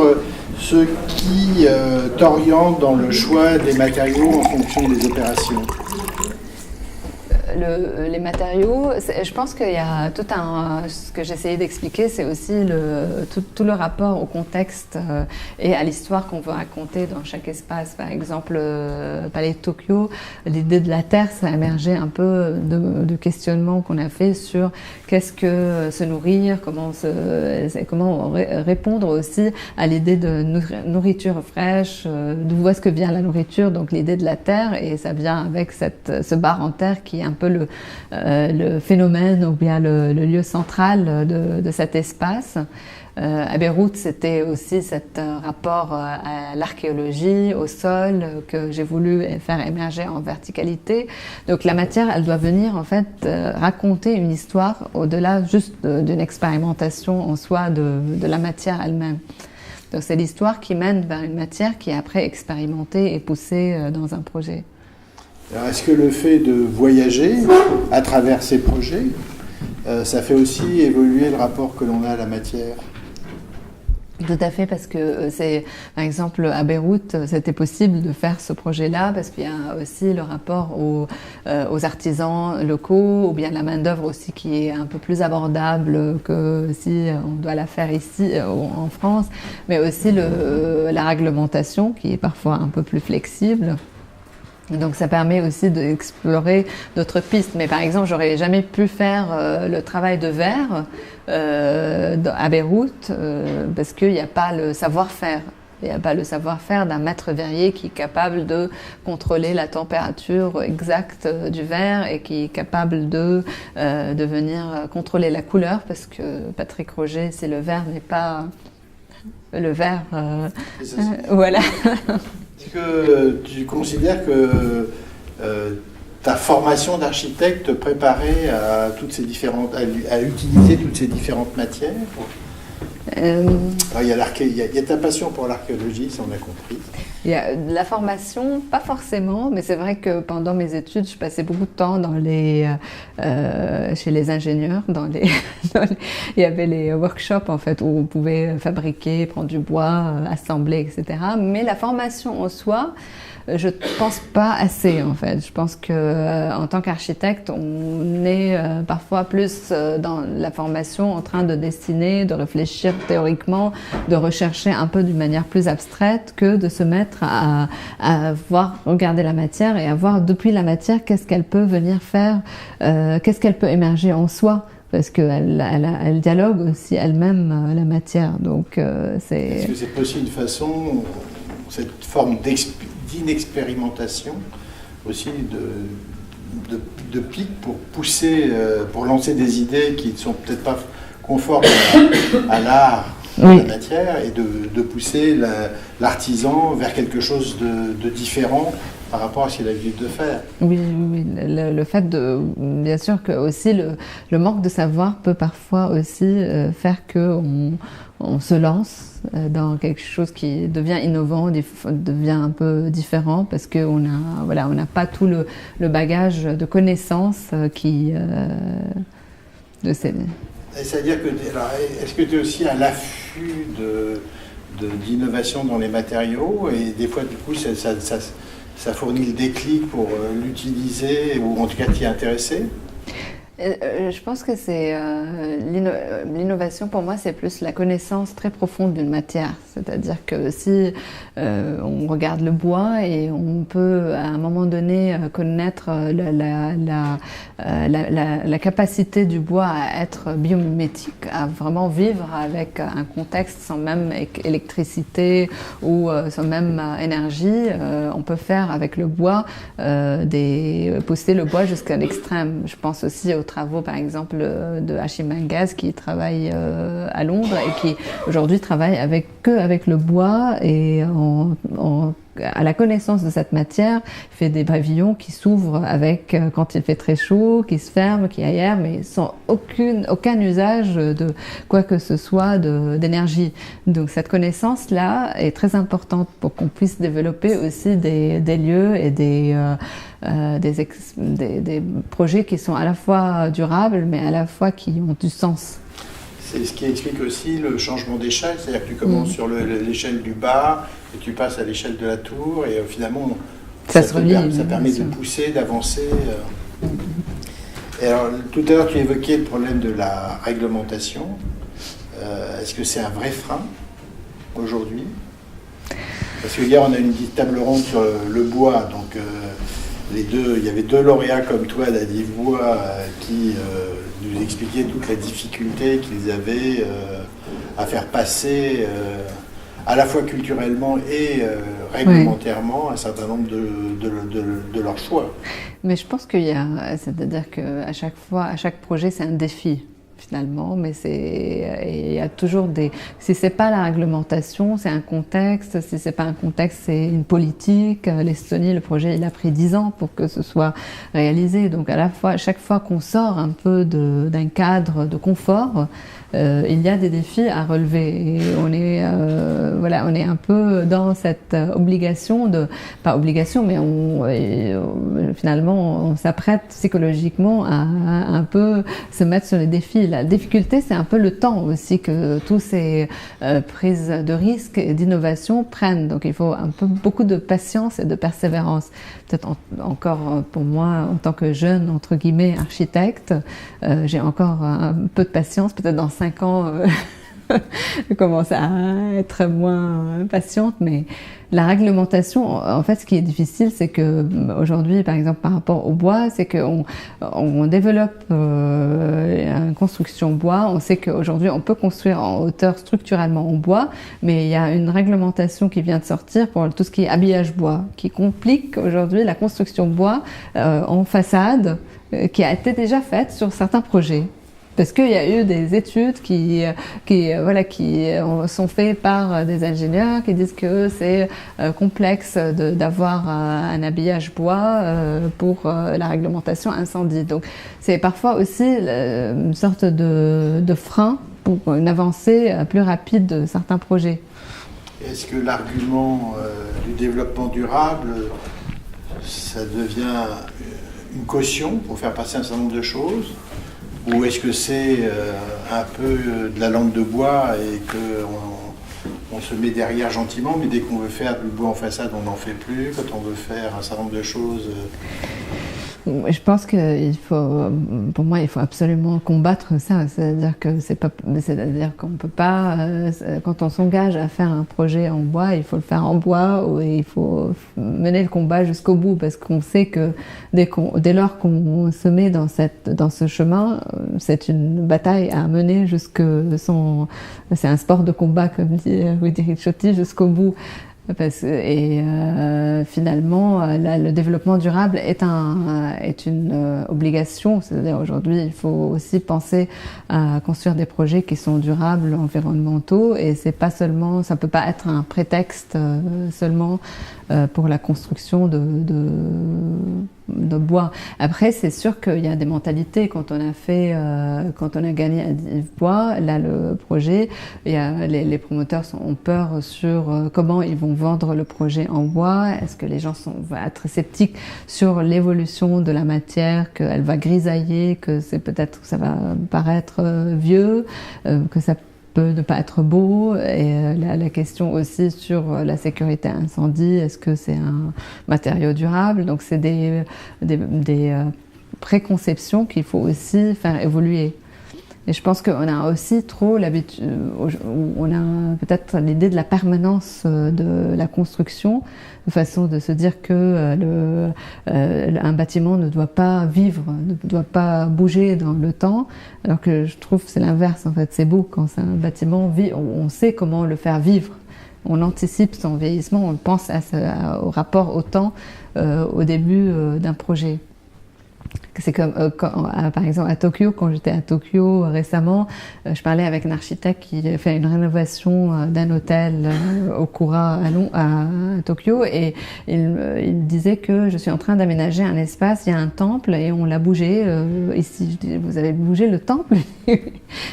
ce qui t'oriente dans le choix des matériaux en fonction des opérations? Les matériaux, je pense qu'il y a tout ce que j'essayais d'expliquer, c'est aussi tout le rapport au contexte et à l'histoire qu'on veut raconter dans chaque espace. Par exemple, Palais de Tokyo, l'idée de la terre, ça a émergé un peu de questionnements qu'on a fait sur qu'est-ce que se nourrir, comment répondre aussi à l'idée de nourriture fraîche, d'où est-ce que vient la nourriture, donc l'idée de la terre, et ça vient avec ce bar en terre qui est un peu le phénomène ou bien le lieu central de cet espace. À Beyrouth, c'était aussi cet rapport à l'archéologie, au sol, que j'ai voulu faire émerger en verticalité. Donc la matière, elle doit venir en fait raconter une histoire au-delà juste d'une expérimentation en soi de la matière elle-même. Donc c'est l'histoire qui mène vers une matière qui est après expérimentée et poussée dans un projet. Alors, est-ce que le fait de voyager à travers ces projets, ça fait aussi évoluer le rapport que l'on a à la matière? Tout à fait, parce que par exemple, à Beyrouth, c'était possible de faire ce projet-là, parce qu'il y a aussi le rapport aux artisans locaux, ou bien la main-d'œuvre aussi qui est un peu plus abordable que si on doit la faire ici en France, mais aussi la réglementation qui est parfois un peu plus flexible. Donc ça permet aussi d'explorer d'autres pistes. Mais par exemple, j'aurais jamais pu faire le travail de verre à Beyrouth parce qu'il n'y a pas le savoir-faire. Il n'y a pas le savoir-faire d'un maître verrier qui est capable de contrôler la température exacte du verre et qui est capable de venir contrôler la couleur, parce que Patrick Roger, c'est le verre, mais pas le verre. Voilà. Est-ce que tu considères que ta formation d'architecte te préparait à à utiliser toutes ces différentes matières? Alors, il y a ta passion pour l'archéologie, ça on a compris. Il y a la formation, pas forcément, mais c'est vrai que pendant mes études, je passais beaucoup de temps chez les ingénieurs. Il y avait les workshops en fait où on pouvait fabriquer, prendre du bois, assembler, etc. Mais la formation en soi, je pense pas assez en fait. Je pense que en tant qu'architecte, on est parfois plus dans la formation en train de dessiner, de réfléchir théoriquement, de rechercher un peu d'une manière plus abstraite que de se mettre à regarder la matière et à voir depuis la matière qu'est-ce qu'elle peut venir faire, qu'est-ce qu'elle peut émerger en soi. Parce qu'elle dialogue aussi elle-même la matière. Donc, Est-ce que c'est aussi une façon, cette forme d'inexpérimentation aussi de pic pour pousser, pour lancer des idées qui ne sont peut-être pas conformes à l'art, oui, la matière, et de pousser l'artisan vers quelque chose de différent par rapport à ce qu'il a l'habitude de faire. Oui, le fait bien sûr que aussi le manque de savoir peut parfois aussi faire qu'on se lance dans quelque chose qui devient innovant, devient un peu différent, parce qu'on n'a pas tout le bagage de connaissances C'est-à-dire que, alors, est-ce que tu es aussi à l'affût d'innovation dans les matériaux et des fois, du coup, ça fournit le déclic pour l'utiliser ou en tout cas t'y intéresser? Je pense que l'innovation pour moi, c'est plus la connaissance très profonde d'une matière. C'est-à-dire que si on regarde le bois et on peut à un moment donné connaître la capacité du bois à être biomimétique, à vraiment vivre avec un contexte sans même électricité ou sans même énergie, on peut faire avec le bois pousser le bois jusqu'à l'extrême. Je pense aussi aux travaux, par exemple, de Hachim Mengaz qui travaille à Londres et qui aujourd'hui travaille avec le bois et à la connaissance de cette matière, fait des pavillons qui s'ouvrent avec quand il fait très chaud, qui se ferment, qui aèrent, mais sans aucun usage de quoi que ce soit d'énergie. Donc cette connaissance-là est très importante pour qu'on puisse développer aussi des lieux et des projets qui sont à la fois durables, mais à la fois qui ont du sens. C'est ce qui explique aussi le changement d'échelle, c'est-à-dire que tu commences sur l'échelle du bas et tu passes à l'échelle de la tour et finalement ça permet de pousser, d'avancer. Et alors, tout à l'heure tu évoquais le problème de la réglementation. Est-ce que c'est un vrai frein aujourd'hui? Parce que hier on a une petite table ronde sur le bois, donc il y avait deux lauréats comme toi, Dadi Bois, qui nous expliquaient toutes les difficultés qu'ils avaient à faire passer, à la fois culturellement et réglementairement, un certain nombre de leurs choix. Mais je pense c'est-à-dire qu'à chaque projet, c'est un défi. Finalement, mais il y a toujours si c'est pas la réglementation, c'est un contexte, si c'est pas un contexte, c'est une politique. L'Estonie, le projet, il a pris 10 ans pour que ce soit réalisé. Donc à chaque fois qu'on sort un peu d'un cadre de confort, il y a des défis à relever. Et on est un peu dans cette obligation pas obligation, mais finalement, on s'apprête psychologiquement à un peu se mettre sur les défis. La difficulté, c'est un peu le temps aussi que tous ces prises de risques et d'innovation prennent. Donc il faut beaucoup de patience et de persévérance. Peut-être encore pour moi, en tant que jeune, entre guillemets, architecte, j'ai encore un peu de patience. Peut-être dans 5 ans, je commence à être moins patiente, mais la réglementation, en fait, ce qui est difficile, c'est que aujourd'hui, par exemple, par rapport au bois, c'est qu'on développe une construction bois. On sait qu'aujourd'hui, on peut construire en hauteur structurellement en bois, mais il y a une réglementation qui vient de sortir pour tout ce qui est habillage bois, qui complique aujourd'hui la construction bois en façade, qui a été déjà faite sur certains projets. Parce qu'il y a eu des études qui sont faites par des ingénieurs qui disent que c'est complexe d'avoir un habillage bois pour la réglementation incendie. Donc c'est parfois aussi une sorte de frein pour une avancée plus rapide de certains projets. Est-ce que l'argument du développement durable, ça devient une caution pour faire passer un certain nombre de choses? Ou est-ce que c'est un peu de la langue de bois et qu'on se met derrière gentiment, mais dès qu'on veut faire du bois en façade, on n'en fait plus, quand on veut faire un certain nombre de choses Je pense pour moi, il faut absolument combattre ça. C'est-à-dire qu'on peut pas, quand on s'engage à faire un projet en bois, il faut le faire en bois ou il faut mener le combat jusqu'au bout parce qu'on sait que dès lors qu'on se met dans ce chemin, c'est une bataille à mener c'est un sport de combat, comme dit Rudy Ricciotti, jusqu'au bout. Finalement, le développement durable est une obligation. C'est-à-dire aujourd'hui, il faut aussi penser à construire des projets qui sont durables, environnementaux, et c'est pas seulement, ça peut pas être un prétexte seulement pour la construction de bois. Après, c'est sûr qu'il y a des mentalités. Quand on a gagné à Bois, là, le projet, les promoteurs ont peur sur comment ils vont vendre le projet en bois. Est-ce que les gens vont être sceptiques sur l'évolution de la matière, qu'elle va grisailler, que ça va paraître vieux, que ça peut ne pas être beau, et la question aussi sur la sécurité incendie, est-ce que c'est un matériau durable? Donc c'est des préconceptions qu'il faut aussi faire évoluer. Et je pense qu'on a aussi trop l'habitude, on a peut-être l'idée de la permanence de la construction, de façon de se dire que un bâtiment ne doit pas vivre, ne doit pas bouger dans le temps, alors que je trouve que c'est l'inverse en fait. C'est beau quand un bâtiment vit, on sait comment le faire vivre. On anticipe son vieillissement, on pense au rapport au temps au début d'un projet. C'est comme, par exemple, à Tokyo, quand j'étais à Tokyo récemment, je parlais avec un architecte qui fait une rénovation d'un hôtel Okura à Tokyo, et il disait que je suis en train d'aménager un espace, il y a un temple et on l'a bougé. Ici, je dis, vous avez bougé le temple? Il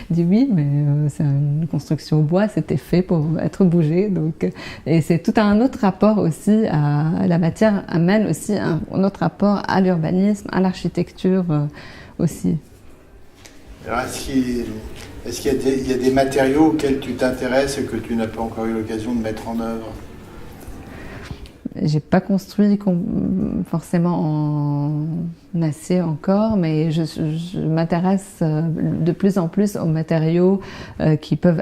dit oui, mais c'est une construction au bois, c'était fait pour être bougé. Donc, et c'est tout un autre rapport aussi à la matière, amène aussi un autre rapport à l'urbanisme, à l'architecture aussi. Alors, est-ce qu'il y a des matériaux auxquels tu t'intéresses et que tu n'as pas encore eu l'occasion de mettre en œuvre? J'ai pas construit forcément en acier encore, mais je m'intéresse de plus en plus aux matériaux qui peuvent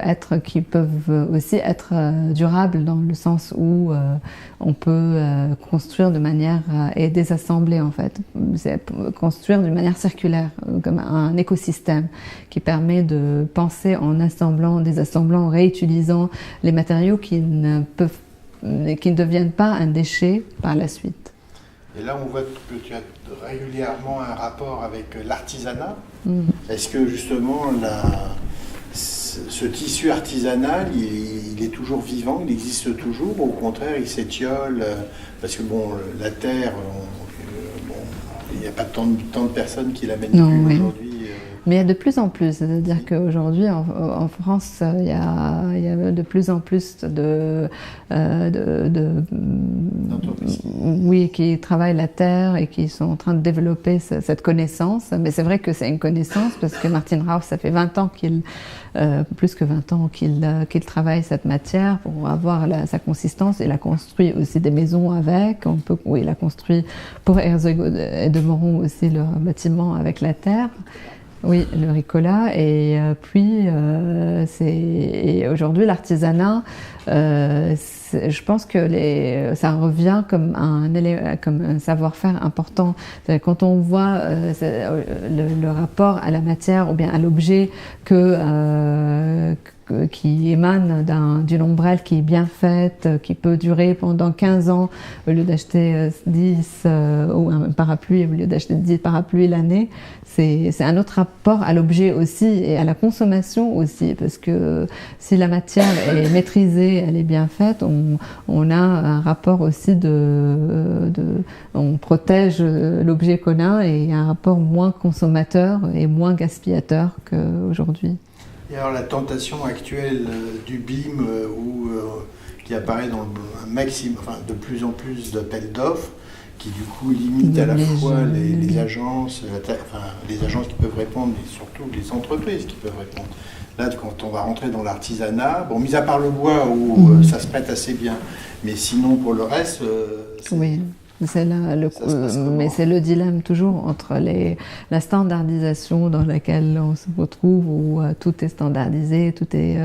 aussi être durables, dans le sens où on peut construire de manière et désassembler en fait, construire d'une manière circulaire, comme un écosystème qui permet de penser en assemblant, désassemblant, réutilisant les matériaux qui ne deviennent pas un déchet par la suite. Et là, on voit que tu as régulièrement un rapport avec l'artisanat. Est-ce que justement, ce tissu artisanal, il est toujours vivant, il existe toujours, ou au contraire, il s'étiole? Parce que bon, la terre, il n'y a pas tant de personnes qui l'amènent plus aujourd'hui. Mais il y a de plus en plus, c'est-à-dire qu'aujourd'hui en France, il y a de plus en plus qui travaillent la terre et qui sont en train de développer cette connaissance. Mais c'est vrai que c'est une connaissance, parce que Martin Rauch, ça fait 20 ans plus que 20 ans qu'il travaille cette matière pour avoir sa consistance. Il a construit aussi des maisons avec. Il a construit pour Herzog et de Meuron aussi leur bâtiment avec la terre. Oui, le Ricola. Et puis, aujourd'hui, l'artisanat, je pense que ça revient comme un savoir-faire important. Quand on voit le rapport à la matière ou bien à l'objet qui émane d'une ombrelle qui est bien faite, qui peut durer pendant 15 ans, au lieu d'acheter 10 ou un parapluie, au lieu d'acheter 10 parapluies l'année, c'est un autre rapport à l'objet aussi et à la consommation aussi, parce que si la matière est maîtrisée, elle est bien faite, on a un rapport aussi on protège l'objet qu'on a, et un rapport moins consommateur et moins gaspillateur qu'aujourd'hui. Et alors la tentation actuelle du BIM, qui apparaît dans un maximum, de plus en plus d'appels d'offres, qui du coup limite à la fois les agences, les agences qui peuvent répondre, et surtout les entreprises qui peuvent répondre. Là, quand on va rentrer dans l'artisanat, bon, mis à part le bois où ça se prête assez bien, mais sinon pour le reste, oui. Mais c'est le dilemme toujours entre la standardisation dans laquelle on se retrouve, où tout est standardisé, tout est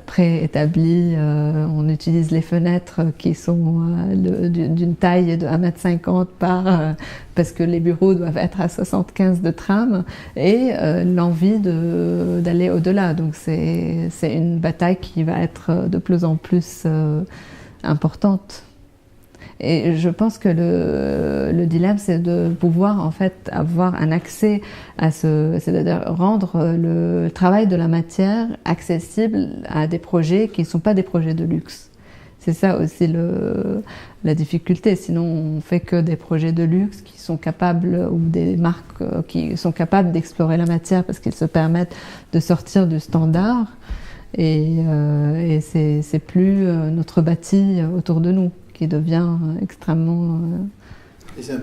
préétabli. On utilise les fenêtres qui sont d'une taille de 1,50 m parce que les bureaux doivent être à 75 de trame, et l'envie d'aller au-delà. Donc c'est une bataille qui va être de plus en plus importante. Et je pense que le dilemme, c'est de pouvoir en fait avoir un accès c'est-à-dire rendre le travail de la matière accessible à des projets qui ne sont pas des projets de luxe. C'est ça aussi la difficulté. Sinon, on fait que des projets de luxe qui sont capables, ou des marques qui sont capables d'explorer la matière parce qu'ils se permettent de sortir du standard. Et c'est plus notre bâti autour de nous qui devient extrêmement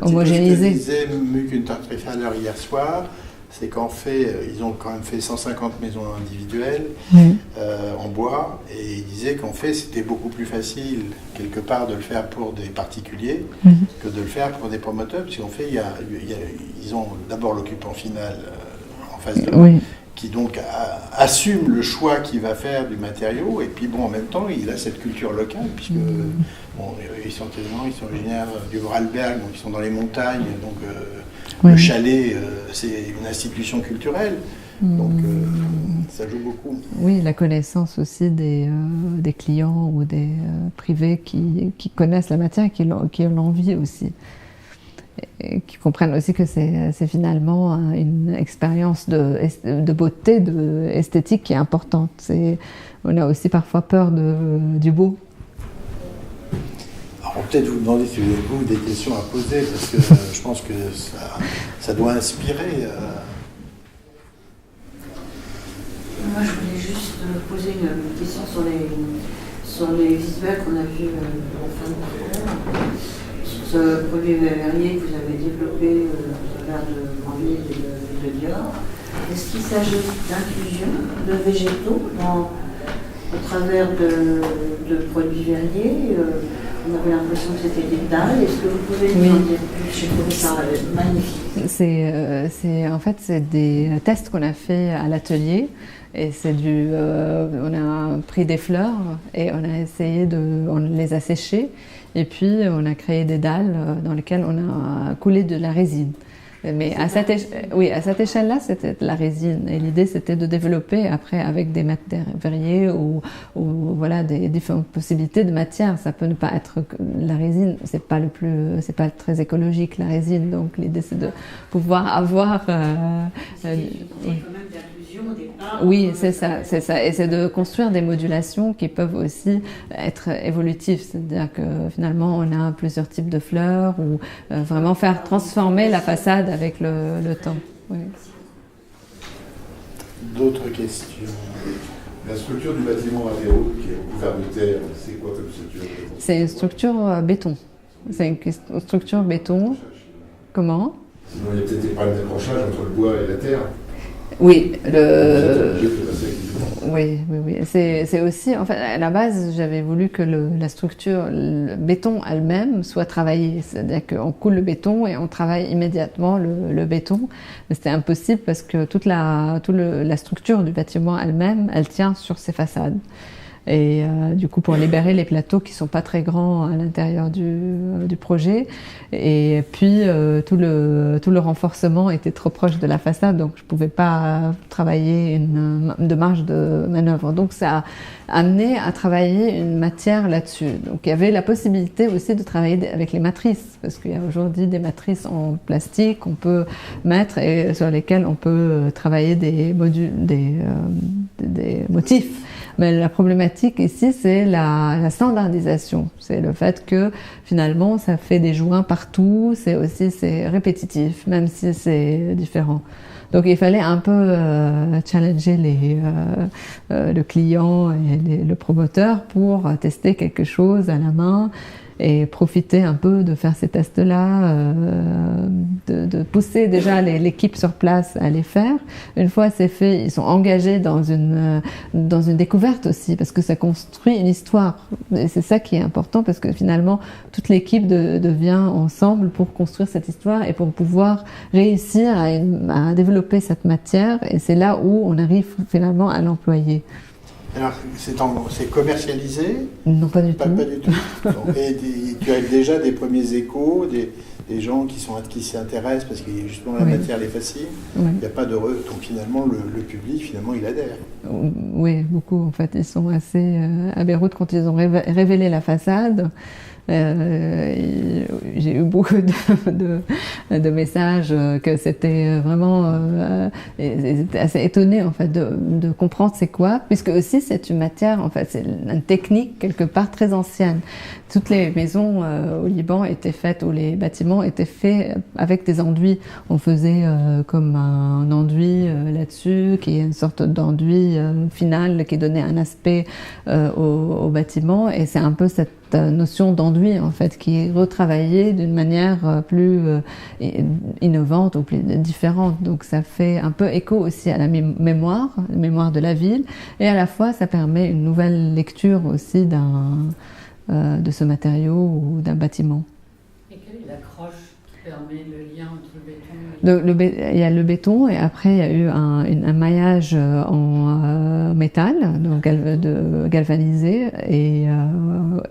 homogénéisé. Ce que disait Muk Untertrefaller hier soir, c'est qu'en fait, ils ont quand même fait 150 maisons individuelles en bois, et ils disaient qu'en fait, c'était beaucoup plus facile, quelque part, de le faire pour des particuliers que de le faire pour des promoteurs, parce qu'en fait, ils ont d'abord l'occupant final en face d'eux, qui donc assume le choix qu'il va faire du matériau, et puis bon, en même temps, il a cette culture locale, puisque bon, ils sont originaires du Vorarlberg, donc ils sont dans les montagnes, donc le chalet, c'est une institution culturelle, donc ça joue beaucoup. Oui, la connaissance aussi des clients ou des privés qui connaissent la matière et qui ont l'envie aussi. Et qui comprennent aussi que c'est finalement une expérience de beauté, esthétique qui est importante. On a aussi parfois peur du beau. Alors peut-être vous demander si vous avez des questions à poser, parce que je pense que ça doit inspirer. Moi, je voulais juste poser une question sur les visuels qu'on a vus en fin de parcours. Ce produit verrier que vous avez développé au travers de Grandville et de Dior, est-ce qu'il s'agit d'inclusion de végétaux au travers de produits verriers? On avait l'impression que c'était des dalles. Est-ce que vous pouvez nous en dire plus? J'ai trouvé ça magnifique. En fait, c'est des tests qu'on a fait à l'atelier. Et on a pris des fleurs et on a essayé on les a séchées. Et puis, on a créé des dalles dans lesquelles on a coulé de la résine. Mais à cette échelle-là, c'était de la résine. Et l'idée, c'était de développer après avec des matières verriers ou voilà, des différentes possibilités de matières. Ça peut ne pas être la résine. C'est pas très écologique, la résine. Donc, l'idée, c'est de pouvoir avoir. Oui, c'est ça. Et c'est de construire des modulations qui peuvent aussi être évolutives. C'est-à-dire que finalement, on a plusieurs types de fleurs ou vraiment faire transformer la façade avec le temps. Oui. D'autres questions? La structure du bâtiment à Beyrouth, qui est couvert de terre, c'est quoi comme structure? C'est une structure béton. C'est une structure béton. Comment? Sinon, il y a peut-être des problèmes d'accrochage entre le bois et la terre. Oui, oui. C'est aussi, en fait, à la base, j'avais voulu que la structure, le béton elle-même, soit travaillée. C'est-à-dire qu'on coule le béton et on travaille immédiatement le béton. Mais c'était impossible parce que toute la structure du bâtiment elle-même, elle tient sur ses façades. Et du coup, pour libérer les plateaux qui sont pas très grands à l'intérieur du projet, et puis tout le renforcement était trop proche de la façade, donc je pouvais pas travailler de marge de manœuvre. Donc ça a amené à travailler une matière là-dessus. Donc il y avait la possibilité aussi de travailler avec les matrices, parce qu'il y a aujourd'hui des matrices en plastique qu'on peut mettre et sur lesquelles on peut travailler des motifs. Mais la problématique ici, c'est la standardisation. C'est le fait que finalement, ça fait des joints partout. C'est répétitif, même si c'est différent. Donc il fallait un peu challenger le client et le promoteur pour tester quelque chose à la main et profiter un peu de faire ces tests-là, de pousser déjà l'équipe sur place à les faire. Une fois c'est fait, ils sont engagés dans une découverte aussi, parce que ça construit une histoire. Et c'est ça qui est important, parce que finalement, toute l'équipe devient ensemble pour construire cette histoire et pour pouvoir réussir à développer cette matière. Et c'est là où on arrive finalement à l'employer. Alors, c'est commercialisé? Non, pas du tout. Pas du tout. Et tu as déjà des premiers échos, des gens qui s'y intéressent parce que justement la matière est facile. Il n'y a pas de donc finalement le public finalement il adhère. Oui, beaucoup en fait. Ils sont assez à Beyrouth quand ils ont révélé la façade. J'ai eu beaucoup de messages que c'était vraiment... ils étaient assez étonnés en fait de comprendre c'est quoi, puisque aussi c'est une matière, en fait, c'est une technique quelque part très ancienne. Toutes les maisons au Liban étaient faites, ou les bâtiments étaient faits avec des enduits. On faisait comme un enduit là-dessus, qui est une sorte d'enduit final qui donnait un aspect au bâtiment. Et c'est un peu cette notion d'enduit en fait qui est retravaillée d'une manière plus innovante ou plus différente. Donc ça fait un peu écho aussi à la mémoire de la ville, et à la fois ça permet une nouvelle lecture aussi de ce matériau ou d'un bâtiment. Et quelle est l'accroche qui permet le lien entre le béton et... Il y a le béton, et après il y a eu un maillage en métal, donc galvanisé, et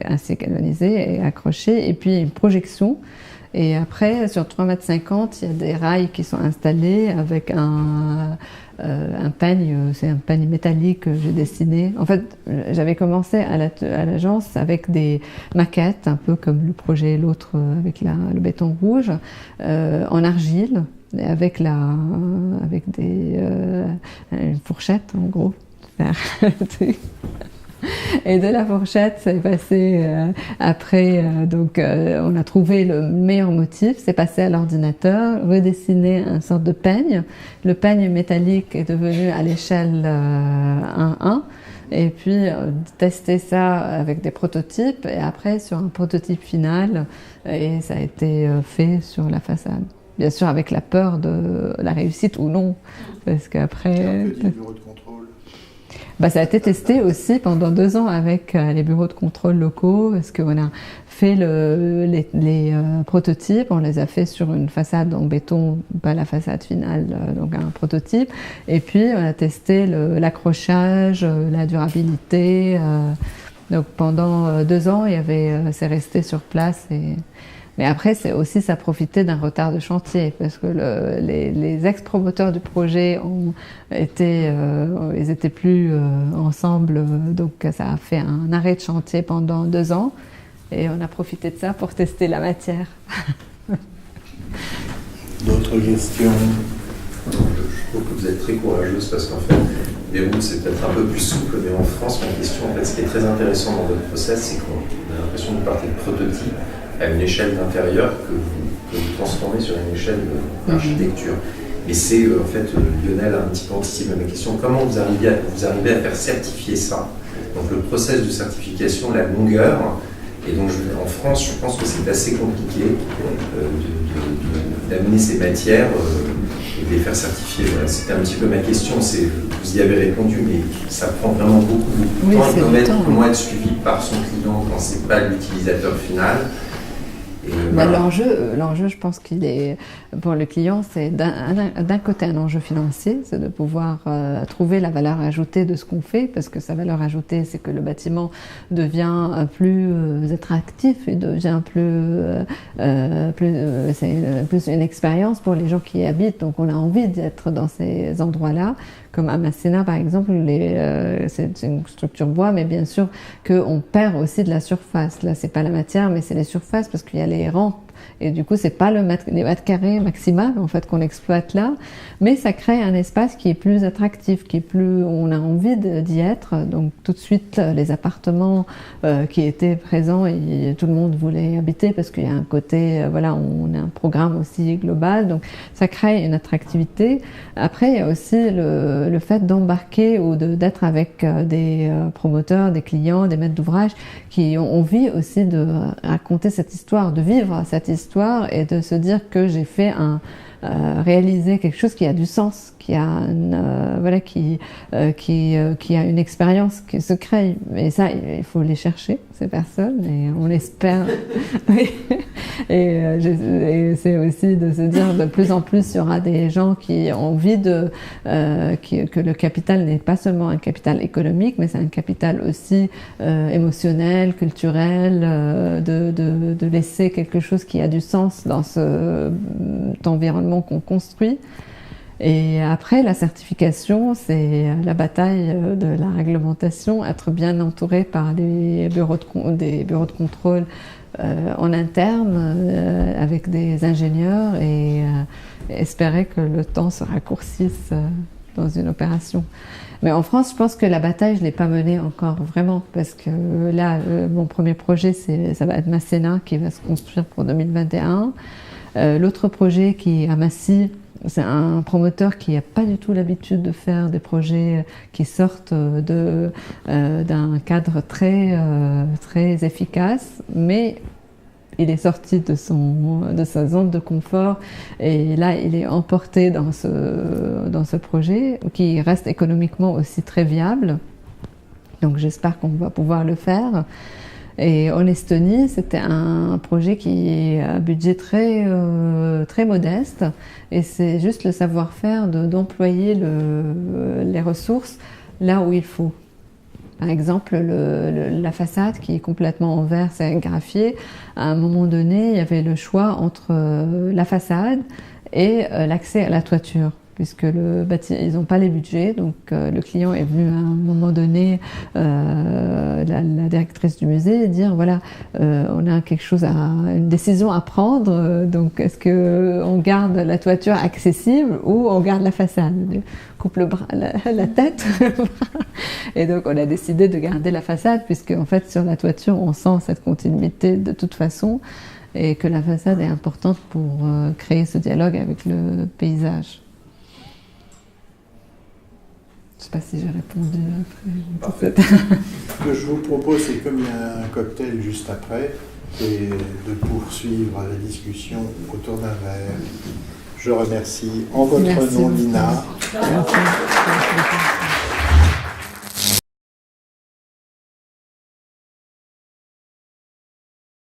ainsi galvanisé et accroché, et puis une projection. Et après, sur 3,50 m, il y a des rails qui sont installés avec un peigne, c'est un peigne métallique que j'ai dessiné. En fait, j'avais commencé à l'agence avec des maquettes, un peu comme le projet l'autre avec le béton rouge, en argile, avec une fourchette en gros. Et de la fourchette, c'est passé après, on a trouvé le meilleur motif, c'est passé à l'ordinateur, redessiner une sorte de peigne. Le peigne métallique est devenu à l'échelle 1:1, et puis tester ça avec des prototypes, et après sur un prototype final, et ça a été fait sur la façade. Bien sûr avec la peur de la réussite ou non, parce qu'après... Ça a été testé aussi pendant 2 ans avec les bureaux de contrôle locaux, parce qu'on a fait les prototypes, on les a fait sur une façade en béton, pas la façade finale, donc un prototype, et puis on a testé l'accrochage, la durabilité. Donc pendant 2 ans, c'est resté sur place. Mais après, ça profitait d'un retard de chantier, parce que les ex-promoteurs du projet ils étaient plus ensemble, donc ça a fait un arrêt de chantier pendant 2 ans, et on a profité de ça pour tester la matière. D'autres questions? Je trouve que vous êtes très courageuse, parce qu'en fait, Beyrouth c'est peut-être un peu plus souple, mais en France, ma question, en fait, ce qui est très intéressant dans votre process, c'est qu'on a l'impression de partir de prototypes à une échelle d'intérieur que vous transformez sur une échelle d'architecture. Et c'est en fait, Lionel a un petit peu anticipé ma question, comment vous arrivez à faire certifier ça? Donc le process de certification, la longueur, et donc en France, je pense que c'est assez compliqué d'amener ces matières et de les faire certifier. Voilà, c'était un petit peu ma question, vous y avez répondu, mais ça prend vraiment beaucoup de temps. Comment être suivi par son client quand c'est pas l'utilisateur final? L'enjeu, je pense qu'il est, pour le client, c'est d'un côté un enjeu financier, c'est de pouvoir trouver la valeur ajoutée de ce qu'on fait, parce que sa valeur ajoutée, c'est que le bâtiment devient plus attractif et devient c'est plus une expérience pour les gens qui y habitent. Donc on a envie d'être dans ces endroits-là. Comme à Masséna, par exemple, c'est une structure bois, mais bien sûr qu'on perd aussi de la surface. Là, c'est pas la matière, mais c'est les surfaces, parce qu'il y a les rampes. Et du coup, c'est pas les mètres carrés maximal en fait qu'on exploite là, mais ça crée un espace qui est plus attractif, on a envie d'y être. Donc tout de suite, les appartements qui étaient présents, et tout le monde voulait habiter, parce qu'il y a un côté, on a un programme aussi global, donc ça crée une attractivité. Après, il y a aussi le fait d'embarquer ou d'être avec des promoteurs, des clients, des maîtres d'ouvrage qui ont envie aussi de raconter cette histoire, de vivre cette histoire, et de se dire que j'ai fait réaliser quelque chose qui a du sens, qui a une expérience qui se crée. Et ça, il faut les chercher, ces personnes, et on espère. Et c'est aussi de se dire, de plus en plus, il y aura des gens qui ont envie que le capital n'est pas seulement un capital économique, mais c'est un capital aussi émotionnel, culturel, de laisser quelque chose qui a du sens dans cet environnement qu'on construit. Et après, la certification, c'est la bataille de la réglementation, être bien entouré par des bureaux de contrôle en interne avec des ingénieurs et espérer que le temps se raccourcisse dans une opération. Mais en France, je pense que la bataille, je ne l'ai pas menée encore vraiment, parce que là, mon premier projet, ça va être Masséna, qui va se construire pour 2021. L'autre projet qui est à Massy, c'est un promoteur qui n'a pas du tout l'habitude de faire des projets qui sortent d'un cadre très efficace, mais il est sorti de sa zone de confort et là, il est emporté dans ce projet qui reste économiquement aussi très viable. Donc j'espère qu'on va pouvoir le faire. Et en Estonie, c'était un projet qui est à budget très modeste et c'est juste le savoir-faire d'employer les ressources là où il faut. Par exemple, la façade qui est complètement en verre, c'est graffié. À un moment donné, il y avait le choix entre la façade et l'accès à la toiture, puisque ils n'ont pas les budgets. Donc le client est venu à un moment donné, la directrice du musée, dire voilà, on a une décision à prendre. Donc est-ce qu'on garde la toiture accessible ou on garde la façade? Coupe la tête. Et donc on a décidé de garder la façade, puisque en fait sur la toiture on sent cette continuité de toute façon, et que la façade est importante pour créer ce dialogue avec le paysage. Je ne sais pas si j'ai répondu après. Ce que je vous propose, c'est comme il y a un cocktail juste après, et de poursuivre la discussion autour d'un verre. Je remercie en votre nom, Lina. Merci.